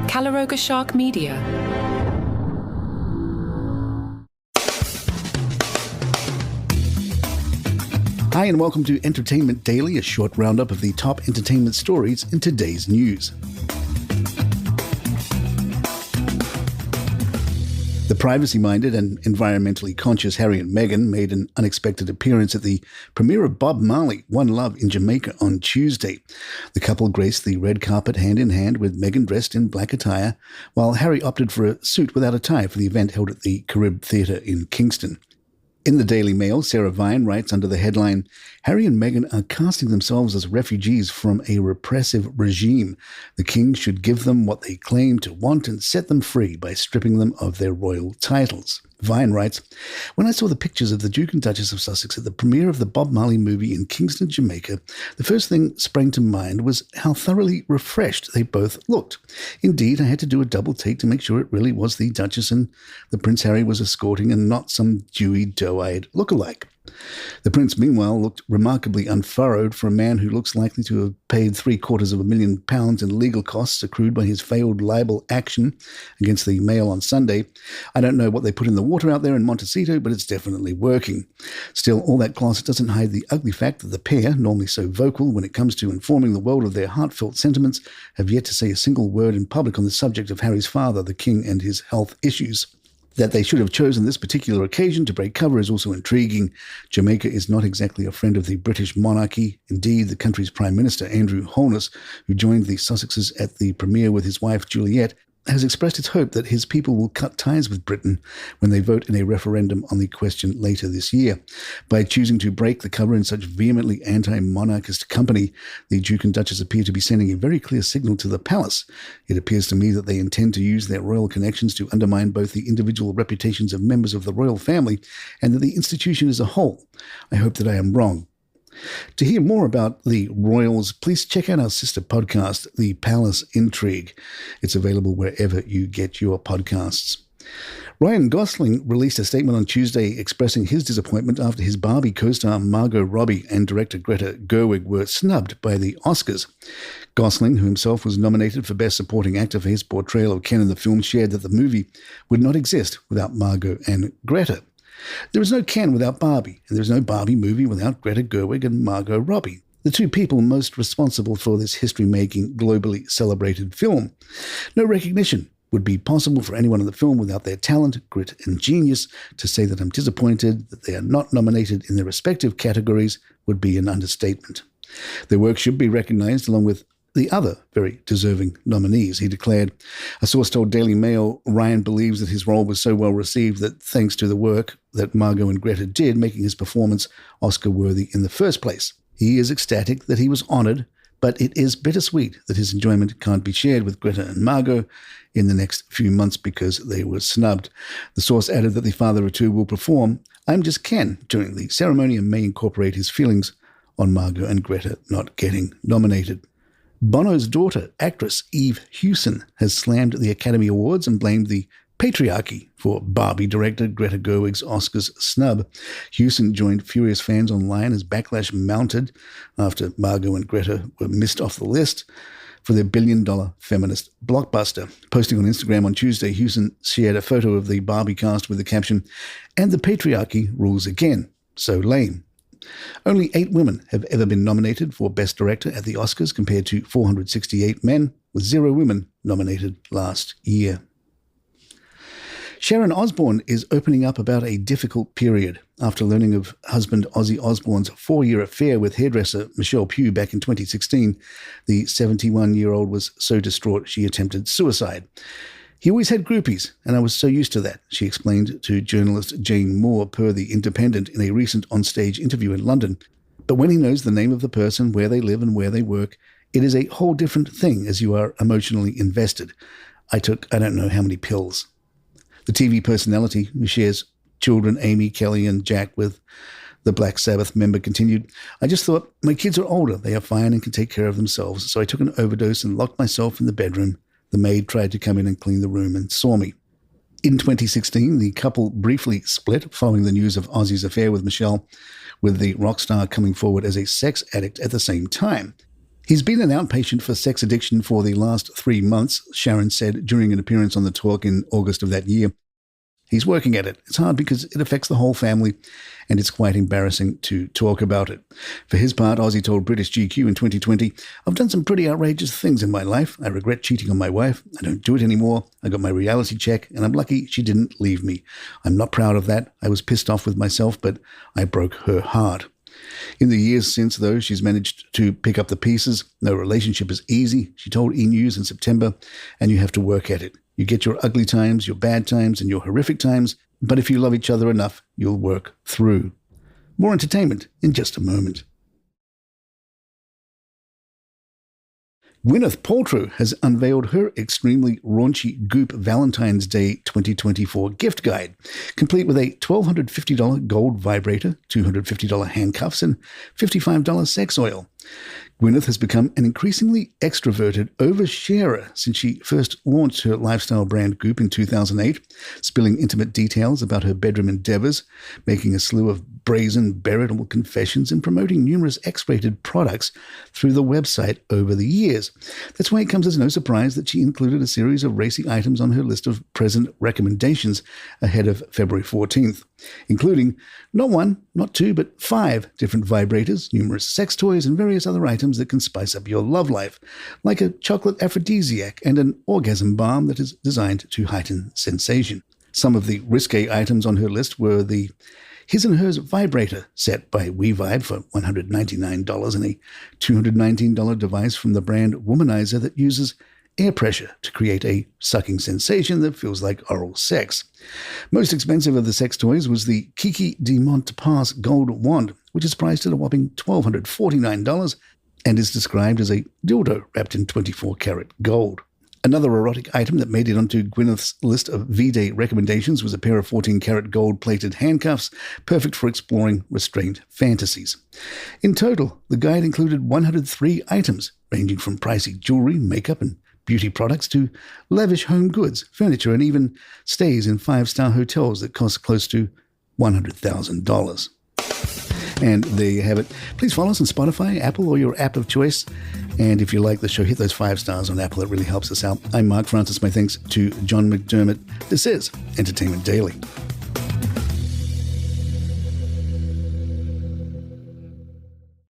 Calaroga Shark Media. Hi and welcome to Entertainment Daily, a short roundup of the top entertainment stories in today's news. The privacy-minded and environmentally conscious Harry and Meghan made an unexpected appearance at the premiere of Bob Marley, One Love in Jamaica on Tuesday. The couple graced the red carpet hand in hand with Meghan dressed in black attire, while Harry opted for a suit without a tie for the event held at the Carib Theatre in Kingston. In the Daily Mail, Sarah Vine writes under the headline, Harry and Meghan are casting themselves as refugees from a repressive regime. The king should give them what they claim to want and set them free by stripping them of their royal titles. Vine writes, when I saw the pictures of the Duke and Duchess of Sussex at the premiere of the Bob Marley movie in Kingston, Jamaica, the first thing sprang to mind was how thoroughly refreshed they both looked. Indeed, I had to do a double take to make sure it really was the Duchess and the Prince Harry was escorting and not some dewy, doe-eyed lookalike. The Prince, meanwhile, looked remarkably unfurrowed for a man who looks likely to have paid £750,000 in legal costs accrued by his failed libel action against the Mail on Sunday. I don't know what they put in the water out there in Montecito, but it's definitely working. Still, all that gloss doesn't hide the ugly fact that the pair, normally so vocal when it comes to informing the world of their heartfelt sentiments, have yet to say a single word in public on the subject of Harry's father, the King, and his health issues. That they should have chosen this particular occasion to break cover is also intriguing. Jamaica is not exactly a friend of the British monarchy. Indeed, the country's Prime Minister, Andrew Holness, who joined the Sussexes at the premiere with his wife, Juliet, has expressed its hope that his people will cut ties with Britain when they vote in a referendum on the question later this year. By choosing to break the cover in such vehemently anti-monarchist company, the Duke and Duchess appear to be sending a very clear signal to the palace. It appears to me that they intend to use their royal connections to undermine both the individual reputations of members of the royal family and the institution as a whole. I hope that I am wrong. To hear more about the royals, please check out our sister podcast, The Palace Intrigue. It's available wherever you get your podcasts. Ryan Gosling released a statement on Tuesday expressing his disappointment after his Barbie co-star Margot Robbie and director Greta Gerwig were snubbed by the Oscars. Gosling, who himself was nominated for Best Supporting Actor for his portrayal of Ken in the film, shared that the movie would not exist without Margot and Greta. There is no Ken without Barbie, and there is no Barbie movie without Greta Gerwig and Margot Robbie, the two people most responsible for this history-making, globally celebrated film. No recognition would be possible for anyone in the film without their talent, grit, and genius. To say that I'm disappointed that they are not nominated in their respective categories would be an understatement. Their work should be recognized along with the other very deserving nominees, he declared. A source told Daily Mail Ryan believes that his role was so well received that thanks to the work that Margot and Greta did, making his performance Oscar-worthy in the first place. He is ecstatic that he was honoured, but it is bittersweet that his enjoyment can't be shared with Greta and Margot in the next few months because they were snubbed. The source added that the father of two will perform I'm Just Ken during the ceremony and may incorporate his feelings on Margot and Greta not getting nominated. Bono's daughter, actress Eve Hewson, has slammed the Academy Awards and blamed the Patriarchy for Barbie director Greta Gerwig's Oscars snub. Hewson joined furious fans online as backlash mounted after Margot and Greta were missed off the list for their billion-dollar feminist blockbuster. Posting on Instagram on Tuesday, Hewson shared a photo of the Barbie cast with the caption, "And the patriarchy rules again. So lame." Only 8 women have ever been nominated for Best Director at the Oscars compared to 468 men, with 0 women nominated last year. Sharon Osbourne is opening up about a difficult period after learning of husband Ozzy Osbourne's 4-year affair with hairdresser Michelle Pugh back in 2016. The 71-year-old was so distraught she attempted suicide. "He always had groupies, and I was so used to that," she explained to journalist Jane Moore per The Independent in a recent onstage interview in London. "But when he knows the name of the person, where they live and where they work, it is a whole different thing as you are emotionally invested. I took I don't know how many pills." The TV personality, who shares children Amy, Kelly, and Jack with the Black Sabbath member, continued, "I just thought, my kids are older, they are fine and can take care of themselves, so I took an overdose and locked myself in the bedroom. The maid tried to come in and clean the room and saw me." In 2016, the couple briefly split following the news of Ozzy's affair with Michelle, with the rock star coming forward as a sex addict at the same time. He's been an outpatient for sex addiction for the last 3 months, Sharon said during an appearance on The Talk in August of that year. He's working at it. It's hard because it affects the whole family, and it's quite embarrassing to talk about it. For his part, Ozzy told British GQ in 2020, "I've done some pretty outrageous things in my life. I regret cheating on my wife. I don't do it anymore. I got my reality check, and I'm lucky she didn't leave me. I'm not proud of that. I was pissed off with myself, but I broke her heart." In the years since, though, she's managed to pick up the pieces. No relationship is easy, she told E! News in September, and you have to work at it. You get your ugly times, your bad times, and your horrific times, but if you love each other enough, you'll work through. More entertainment in just a moment. Gwyneth Paltrow has unveiled her extremely raunchy Goop Valentine's Day 2024 gift guide, complete with a $1,250 gold vibrator, $250 handcuffs, and $55 sex oil. Gwyneth has become an increasingly extroverted oversharer since she first launched her lifestyle brand Goop in 2008, spilling intimate details about her bedroom endeavors, making a slew of brazen, veritable confessions, and promoting numerous X-rated products through the website over the years. That's why it comes as no surprise that she included a series of racy items on her list of present recommendations ahead of February 14th, including not one, not two, but 5 different vibrators, numerous sex toys, and various other items that can spice up your love life, like a chocolate aphrodisiac and an orgasm balm that is designed to heighten sensation. Some of the risque items on her list were the His and Hers vibrator set by WeVibe for $199 and a $219 device from the brand Womanizer that uses air pressure to create a sucking sensation that feels like oral sex. Most expensive of the sex toys was the Kiki de Montpass gold wand, which is priced at a whopping $1,249 and is described as a dildo wrapped in 24-karat gold. Another erotic item that made it onto Gwyneth's list of V-Day recommendations was a pair of 14-karat gold-plated handcuffs, perfect for exploring restraint fantasies. In total, the guide included 103 items, ranging from pricey jewelry, makeup, and beauty products to lavish home goods, furniture, and even stays in 5-star hotels that cost close to $100,000. And there you have it. Please follow us on Spotify, Apple, or your app of choice. And if you like the show, hit those 5 stars on Apple. It really helps us out. I'm Mark Francis. My thanks to John McDermott. This is Entertainment Daily.